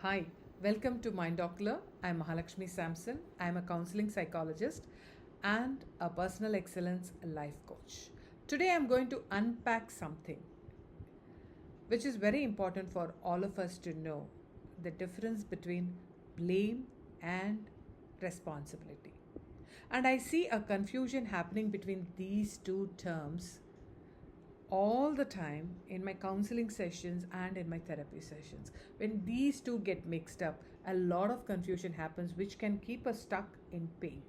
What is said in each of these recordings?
Hi, welcome to Mind Doctor. I'm Mahalakshmi Samson. I'm a counseling psychologist and a personal excellence life coach. Today I'm going to unpack something which is very important for all of us to know, the difference between blame and responsibility. And I see a confusion happening between these two terms all the time in my counseling sessions and in my therapy sessions. When these two get mixed up, a lot of confusion happens, which can keep us stuck in pain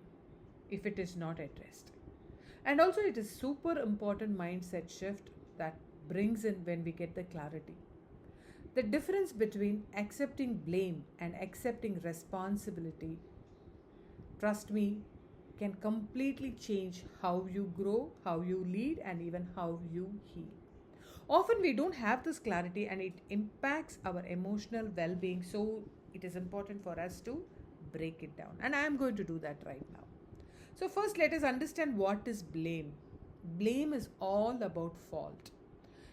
if it is not addressed. And also, it is super important mindset shift that brings in when we get the clarity. The difference between accepting blame and accepting responsibility, trust me, can completely change how you grow, how you lead, and even how you heal. Often we don't have this clarity and it impacts our emotional well being, so it is important for us to break it down. And I am going to do that right now. So, first, let us understand what is blame. Blame is all about fault.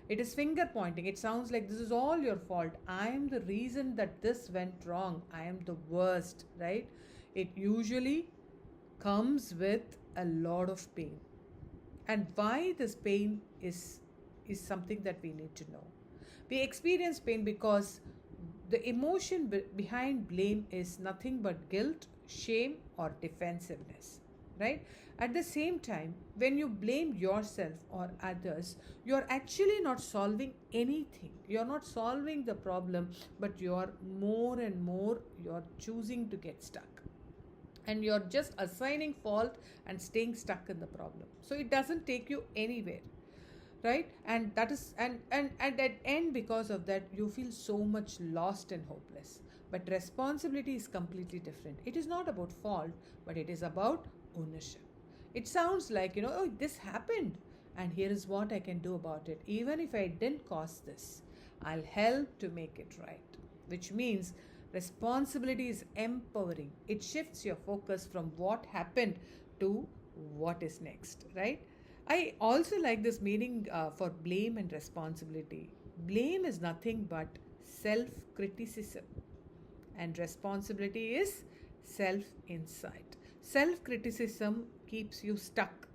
It is finger pointing. It sounds like this is all your fault. I am the reason that this went wrong. I am the worst, right? It usually comes with a lot of pain. And why this pain is something that we need to know. We experience pain because the emotion behind blame is nothing but guilt, shame, or defensiveness, right? At the same time, when you blame yourself or others, you're actually not solving anything. You're not solving the problem, but you're more and more you're choosing to get stuck, and you're just assigning fault and staying stuck in the problem, so it doesn't take you anywhere, right? And that is and at end, because of that, you feel so much lost and hopeless. But responsibility is completely different. It is not about fault, but it is about ownership. It sounds like, oh, this happened, and here is what I can do about it. Even if I didn't cause this, I'll help to make it right. Which means responsibility is empowering. It shifts your focus from what happened to what is next, right? I also like this meaning for blame and responsibility. Blame is nothing but self criticism, and responsibility is self insight. Self criticism keeps you stuck,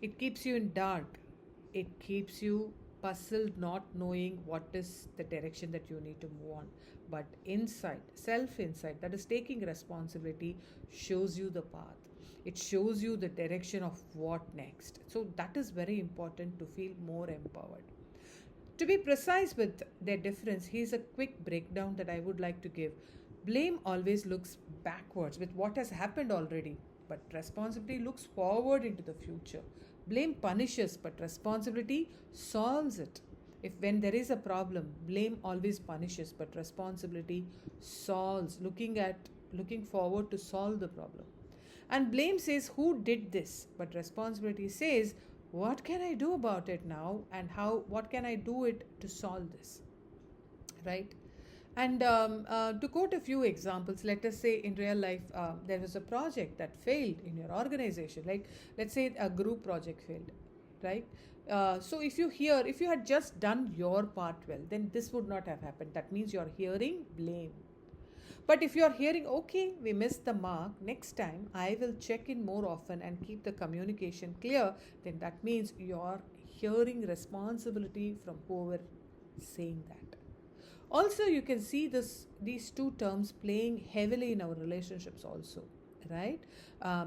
it keeps you in dark, it keeps you puzzled, not knowing what is the direction that you need to move on. But insight, self insight, that is taking responsibility, shows you the path. It shows you the direction of what next. So that is very important to feel more empowered. To be precise with their difference, here's a quick breakdown that I would like to give. Blame always looks backwards with what has happened already, but responsibility looks forward into the future. Blame punishes, but responsibility solves it. If when there is a problem, blame always punishes, but responsibility solves, looking forward to solve the problem. And blame says who did this, but responsibility says what can I do about it now, and how what can I do it to solve this, right? And to quote a few examples, let us say in real life, there was a project that failed in your organization. Like, let's say a group project failed, right? So if you had just done your part well, then this would not have happened. That means you're hearing blame. But if you're hearing, okay, we missed the mark, next time I will check in more often and keep the communication clear, then that means you're hearing responsibility from whoever saying that. Also, you can see these two terms playing heavily in our relationships also, right?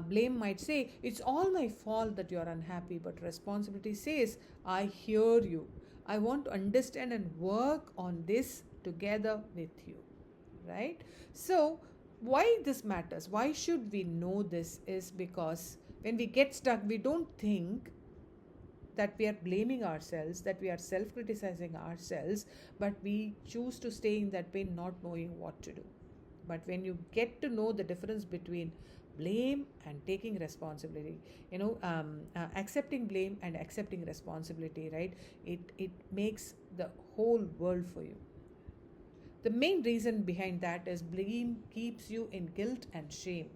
Blame might say it's all my fault that you're unhappy, but responsibility says I hear you, I want to understand and work on this together with you, right? So why this matters, why should we know this, is because when we get stuck, we don't think that we are blaming ourselves, that we are self criticizing ourselves, but we choose to stay in that pain not knowing what to do. But when you get to know the difference between blame and taking responsibility, accepting blame and accepting responsibility, right? It makes the whole world for you. The main reason behind that is blame keeps you in guilt and shame.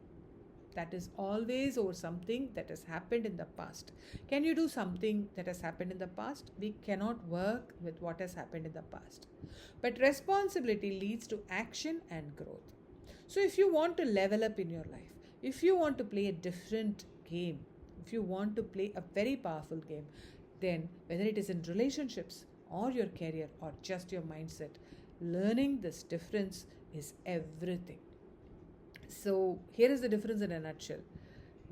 That is always over something that has happened in the past. Can you do something that has happened in the past? We cannot work with what has happened in the past. But responsibility leads to action and growth. So, if you want to level up in your life, if you want to play a different game, if you want to play a very powerful game, then whether it is in relationships or your career or just your mindset, learning this difference is everything. So, here is the difference in a nutshell.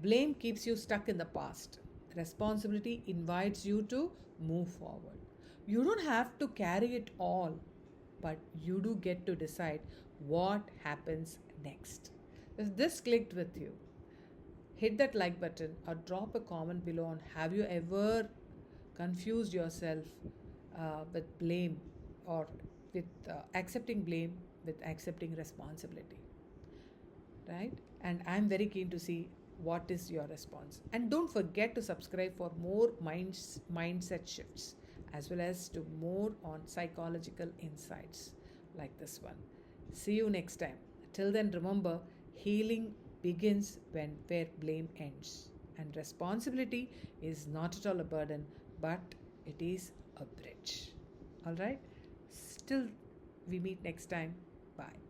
Blame keeps you stuck in the past. Responsibility invites you to move forward. You don't have to carry it all, but you do get to decide what happens next. If this clicked with you, hit that like button or drop a comment below on have you ever confused yourself with blame or with accepting blame with accepting responsibility, right? And I'm very keen to see what is your response. And don't forget to subscribe for more mindset shifts as well as to more on psychological insights like this one. See you next time. Till then, remember, healing begins when where blame ends, and responsibility is not at all a burden, but it is a bridge. All right. Still, we meet next time. Bye.